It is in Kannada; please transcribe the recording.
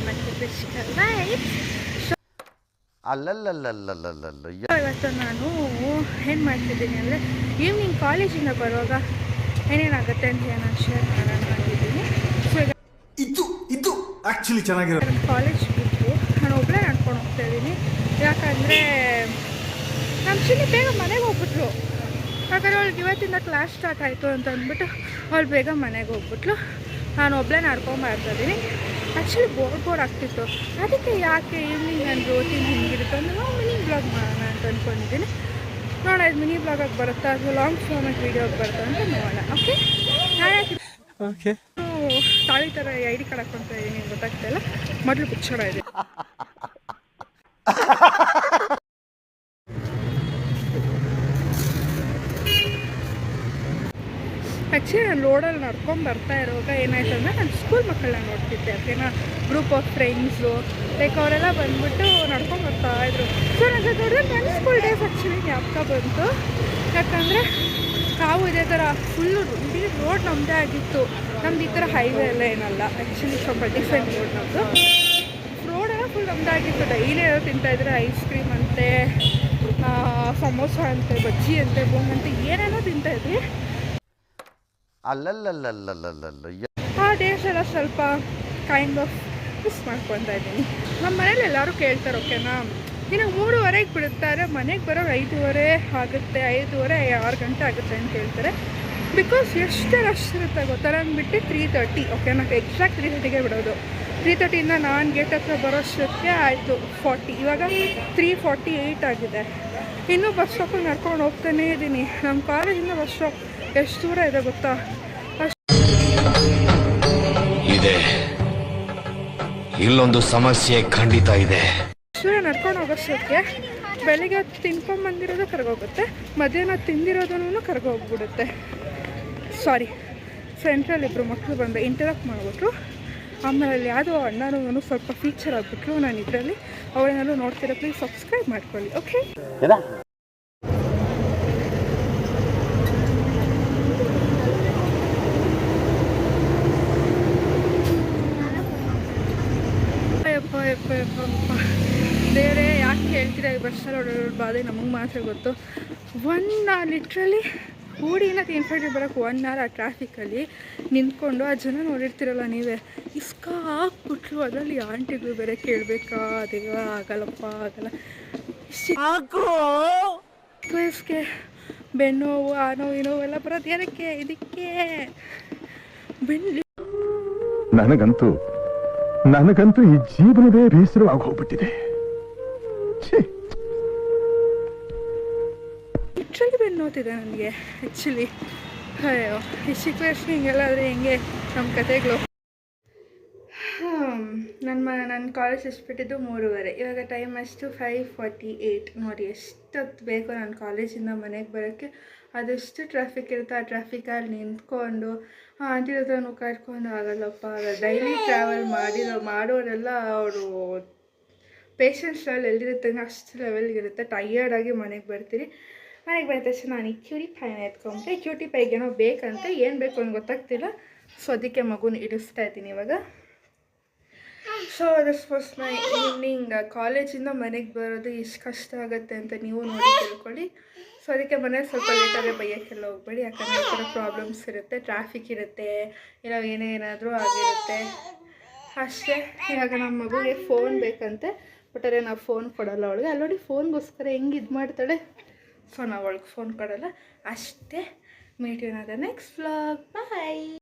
Welcome back to Krishna vibes. ಅಲ್ಲಲ್ಲಲ್ಲಲ್ಲಲ್ಲಲ್ಲ ಇವತ್ತು ನಾನು ಏನು ಮಾಡ್ತಿದ್ದೀನಿ ಅಂದರೆ ಈವ್ನಿಂಗ್ ಕಾಲೇಜಿಂದ ಬರುವಾಗ ಏನೇನಾಗುತ್ತೆ ಅಂತ ನಾನು ಶೇರ್ ಮಾಡೋಣ ಮಾಡಿದ್ದೀನಿ. ಸೊ ಇದು ಆ್ಯಕ್ಚುಲಿ ಚೆನ್ನಾಗಿರೋದು. ನನ್ನ ಕಾಲೇಜ್ ಬಿಟ್ಟು ನಾನು ಒಬ್ಬಳೇ ನಡ್ಕೊಂಡು ಹೋಗ್ತಾ ಇದ್ದೀನಿ. ಯಾಕಂದರೆ ನಮ್ಮ ಚಿನ್ನಿ ಬೇಗ ಮನೆಗೆ ಹೋಗ್ಬಿಟ್ಲು. ಯಾಕಂದರೆ ಅವಳಿಗೆ ಇವತ್ತಿಂದ ಕ್ಲಾಸ್ ಸ್ಟಾರ್ಟ್ ಆಯಿತು ಅಂತ ಅಂದ್ಬಿಟ್ಟು ಅವಳು ಬೇಗ ಮನೆಗೆ ಹೋಗ್ಬಿಟ್ಲು. ನಾನು ಒಬ್ಬಳೇ ನಡ್ಕೊಂಬರ್ತಾಯಿದ್ದೀನಿ. ಆ್ಯಕ್ಚುಲಿ ಬೋರ್ ಆಗ್ತಿತ್ತು. ಅದಕ್ಕೆ ಯಾಕೆ ಈವ್ನಿಂಗ್ ನನ್ನ ರೋಟೀನ್ ಹಿಂಗಿರುತ್ತೆ ಅಂದರೆ ನಾವು ಮಿನಿ ಬ್ಲಾಗ್ ಮಾಡೋಣ ಅಂತ ಅಂದ್ಕೊಂಡಿದ್ದೀನಿ. ನೋಡೋಣ ಇದು ಮಿನಿ ಬ್ಲಾಗಾಗಿ ಬರುತ್ತಾ ಅಥವಾ ಲಾಂಗ್ ಫಾರ್ಮೆಟ್ ವೀಡಿಯೋಗೆ ಬರುತ್ತಾ ಅಂತ ನೋಡೋಣ. ಓಕೆ, ಓಕೆ, ತಾಳಿ ಥರ ID ಕಾರ್ಡ್ ಹಾಕ್ಕೊತಾ ಇದ್ದೀನಿ, ಗೊತ್ತಾಗ್ತಾಯಿಲ್ಲ. ಮೊದಲು ಪಿಕ್ಚರ್ ಇದೆ. ಆ್ಯಕ್ಚುಲಿ ನಾನು ರೋಡಲ್ಲಿ ನಡ್ಕೊಂಡು ಬರ್ತಾ ಇರುವಾಗ ಏನಾಯ್ತು ಅಂದರೆ ನಾನು ಸ್ಕೂಲ್ ಮಕ್ಕಳನ್ನ ನೋಡ್ತಿದ್ದೆ. ಓಕೆನಾ, ಗ್ರೂಪ್ ಆಫ್ ಫ್ರೆಂಡ್ಸು ಲೈಕ್ ಅವರೆಲ್ಲ ಬಂದ್ಬಿಟ್ಟು ನಡ್ಕೊಂಡು ಬರ್ತಾಯಿದ್ರು. ಸೊ ನನಗೆ ನೋಡಿದ್ರೆ ನನ್ನ ಸ್ಕೂಲ್ ಡೇಸ್ ಆ್ಯಕ್ಚುಲಿ ಜ್ಞಾಪಕ ಬಂತು. ಯಾಕಂದರೆ ನಾವು ಇದೇ ಥರ ಫುಲ್ಲು ಇಡೀ ರೋಡ್ ನಮ್ಮದೇ ಆಗಿತ್ತು. ನಮ್ದು ಈ ಥರ ಹೈವೇ ಎಲ್ಲ ಏನಲ್ಲ, ಆ್ಯಕ್ಚುಲಿ ಸ್ವಲ್ಪ ಡಿಫ್ರೆಂಟ್ ರೋಡ್ ನಮ್ಮದು. ರೋಡೆಲ್ಲ ಫುಲ್ ನಮ್ಮದೇ ಆಗಿತ್ತು. ಡೈಲಿ ಏನೋ ತಿಂತಾಯಿದ್ರೆ ಐಸ್ ಕ್ರೀಮ್ ಅಂತೆ, ಸಮೋಸ ಅಂತೆ, ಬಜ್ಜಿ ಅಂತೆ, ಬೋಂಗ್ ಅಂತೆ ಏನೇನೋ ತಿಂತಾಯಿದ್ವಿ. ಅಲ್ಲಲ್ಲಲ್ಲಲ್ಲಲ್ಲಲ್ಲ ಆ ಡೇಸ್ ಎಲ್ಲ ಸ್ವಲ್ಪ ಕೈಂಡ್ ಆಫ್ ಮಿಸ್ ಮಾಡ್ಕೊತಾ ಇದ್ದೀನಿ. ನಮ್ಮ ಮನೇಲಿ ಎಲ್ಲರೂ ಕೇಳ್ತಾರೆ, ಓಕೆನಾ, ಇನ್ನು 3:30ಗೆ ಬಿಡುತ್ತಾರೆ, ಮನೆಗೆ ಬರೋ 5:30 ಆಗುತ್ತೆ, 5:30 6 ಗಂಟೆ ಆಗುತ್ತೆ ಅಂತ ಹೇಳ್ತಾರೆ. ಬಿಕಾಸ್ ಎಷ್ಟು ರಶ್ ಇರುತ್ತೆ ಗೊತ್ತಾ. ನಾನು ಬಿಟ್ಟು 3:30, ಓಕೆನಾ, ಎಕ್ಸಾಕ್ಟ್ 3:30ಗೆ ಬಿಡೋದು. 3:30ಇಂದ ನಾನು ಗೇಟ್ ಹತ್ರ ಬರೋಷ್ಟಕ್ಕೆ ಆಯಿತು 40. ಇವಾಗ 3:48 ಆಗಿದೆ. ಇನ್ನೂ ಬಸ್ ಸ್ಟಾಪಿಗೆ ನಡ್ಕೊಂಡು ಹೋಗ್ತಾನೇ ಇದ್ದೀನಿ. ನಮ್ಮ ಕಾಲೇಜಿಂದ ಬಸ್ ಸ್ಟಾಪ್ ಎಷ್ಟು ದೂರ ಇದೆ ಗೊತ್ತಾ. ಇದೆ, ಇಲ್ಲೊಂದು ಸಮಸ್ಯೆ ಖಂಡಿತ ಇದೆ. ಸೂರ್ಯ ನಡ್ಕೊಂಡು ಹೋಗೋಷ್ಟಕ್ಕೆ ಬೆಳಿಗ್ಗೆ ತಿನ್ಕೊಂಬಂದಿರೋದು ಕರ್ಗೋಗುತ್ತೆ, ಮಧ್ಯಾಹ್ನ ತಿಂದಿರೋದೂ ಕರ್ಗೋಗ್ಬಿಡುತ್ತೆ. ಸಾರಿ, ಸೆಂಟ್ರಲ್ಲಿ ಇಬ್ಬರು ಮಕ್ಕಳು ಬಂದು ಇಂಟರಪ್ಟ್ ಮಾಡಿಬಿಟ್ರು. ಆಮೇಲೆ ಅಲ್ಲಿ ಯಾವುದೋ ಅಣ್ಣನೂ ಸ್ವಲ್ಪ ಫೀಚರ್ ಆಗಿಬಿಟ್ರು. ನಾನು ಇದರಲ್ಲಿ ಅವಳೇನಾದ್ರು ನೋಡ್ತಿರೋ ಪ್ಲೀಸ್ ಸಬ್ಸ್ಕ್ರೈಬ್ ಮಾಡ್ಕೊಳ್ಳಿ. ಓಕೆ, ದೇವರೇ ಯಾಕೆ ಹೇಳ್ತೀರಾ ಈ ಬಸ್ಸಲ್ಲಿ ಓಡಾಡೋದು ಬಾಧೆ ನಮಗೆ ಮಾತ್ರ ಗೊತ್ತು. 1 hour ಲಿಟ್ರಲಿ ಊಡಿನ ತಿನ್ಫೈಟ್ರಿ ಬರೋಕ್ಕೆ 1 hour ಆ ಟ್ರಾಫಿಕಲ್ಲಿ ನಿಂತ್ಕೊಂಡು ಆ ಜನ ನೋಡಿರ್ತೀರಲ್ಲ ನೀವೇ, ಇಸ್ಕ ಹಾಕ್ಬಿಟ್ರು. ಅದರಲ್ಲಿ ಆಂಟಿಗಳು ಬೇರೆ ಕೇಳಬೇಕಾ, ದೇವ ಆಗಲ್ಲಪ್ಪ ಆಗಲ್ಲ. ವಯಸ್ಸಿಗೆ ಬೆನ್ನೋವು ಆ ನೋವು ಈ ನೋವು ಎಲ್ಲ ಬರೋದು ಏನಕ್ಕೆ, ಇದಕ್ಕೆ ಬೆನ್ನು. ನನಗಂತೂ ಈ ಜೀವನವೇ ಬೇಸರವಾಗಿ ಹೋಗ್ಬಿಟ್ಟಿದೆ. ಲಿಟ್ರಲಿ ಬೆನ್ನು ನೋತಿದೆ ನನಗೆ ಆ್ಯಕ್ಚುಲಿ. ಅಯ್ಯೋ, ಈ ಚಿಕ್ಕ ವಯಸ್ಸಿಗೆ ಹಿಂಗೆಲ್ಲ ಆದರೆ ಹೆಂಗೆ ನಮ್ಮ ಕತೆಗಳು. ನನ್ನ ಕಾಲೇಜ್ ಎಷ್ಟ್ಬಿಟ್ಟಿದ್ದು 3:30. ಇವಾಗ ಟೈಮ್ ಅಷ್ಟು 5:48. ನೋಡಿ ಎಷ್ಟೊತ್ತು ಬೇಕು ನಾನು ಕಾಲೇಜಿಂದ ಮನೆಗೆ ಬರೋಕ್ಕೆ. ಅದೆಷ್ಟು ಟ್ರಾಫಿಕ್ ಇರುತ್ತೆ. ಆ ಟ್ರಾಫಿಕಲ್ಲಿ ನಿಂತ್ಕೊಂಡು ಆಂಟಿ ಹತ್ರ ಕಾಯ್ಕೊಂಡು ಆಗಲ್ಲಪ್ಪ. ಡೈಲಿ ಟ್ರಾವೆಲ್ ಮಾಡೋರೆಲ್ಲ ಅವರು ಪೇಷನ್ಸ್ ಲೆವೆಲ್ ಎಲ್ಲಿರುತ್ತೆ ಅಷ್ಟು ಲೆವೆಲ್ಗಿರುತ್ತೆ. ಟಯರ್ಡಾಗಿ ಮನೆಗೆ ಬರ್ತೀರಿ. ಮನೆಗೆ ಬಂದ ತಕ್ಷಣ ನಾನು ಈ ಕ್ಯೂಟಿ ಪೈನ ಎತ್ಕೊಂಡ್ರೆ, ಕ್ಯೂಟಿ ಪೈಗೆ ಏನೋ ಬೇಕಂತ, ಏನು ಬೇಕು ಅಂತ ಗೊತ್ತಾಗ್ತಿಲ್ಲ. ಸೊ ಅದಕ್ಕೆ ಮಗುನ ಇಡಿಸ್ತಾ ಇದ್ದೀನಿ ಇವಾಗ. So this was my evening. ಕಾಲೇಜಿಂದ ಮನೆಗೆ ಬರೋದು ಎಷ್ಟು ಕಷ್ಟ ಆಗುತ್ತೆ ಅಂತ ನೀವು ನೋಡಿ ತಿಳ್ಕೊಳ್ಳಿ. ಸೊ ಅದಕ್ಕೆ ಮನೇಲಿ ಸ್ವಲ್ಪ ಲೇಟಾದರೆ ಬೈಯೋಕ್ಕೆಲ್ಲ ಹೋಗ್ಬೇಡಿ. ಯಾಕಂದರೆ ಈ ಥರ ಪ್ರಾಬ್ಲಮ್ಸ್ ಇರುತ್ತೆ, ಟ್ರಾಫಿಕ್ ಇರುತ್ತೆ, ಇಲ್ಲ ಏನಾದರೂ ಆಗಿರುತ್ತೆ ಅಷ್ಟೇ. ಇವಾಗ ನಮ್ಮ ಮಗುಗೆ ಫೋನ್ ಬೇಕಂತೆ, ಬಟ್ ಅದೇ ನಾವು ಫೋನ್ ಕೊಡೋಲ್ಲ ಅವಳಿಗೆ. ಅಲ್ಲಿ ನೋಡಿ ಫೋನ್ಗೋಸ್ಕರ ಹೆಂಗೆ ಇದು ಮಾಡ್ತಾಳೆ. ಸೊ ನಾವು ಅವಳಿಗೆ ಫೋನ್ ಕೊಡೋಲ್ಲ ಅಷ್ಟೇ. Meet you in the next vlog. Bye.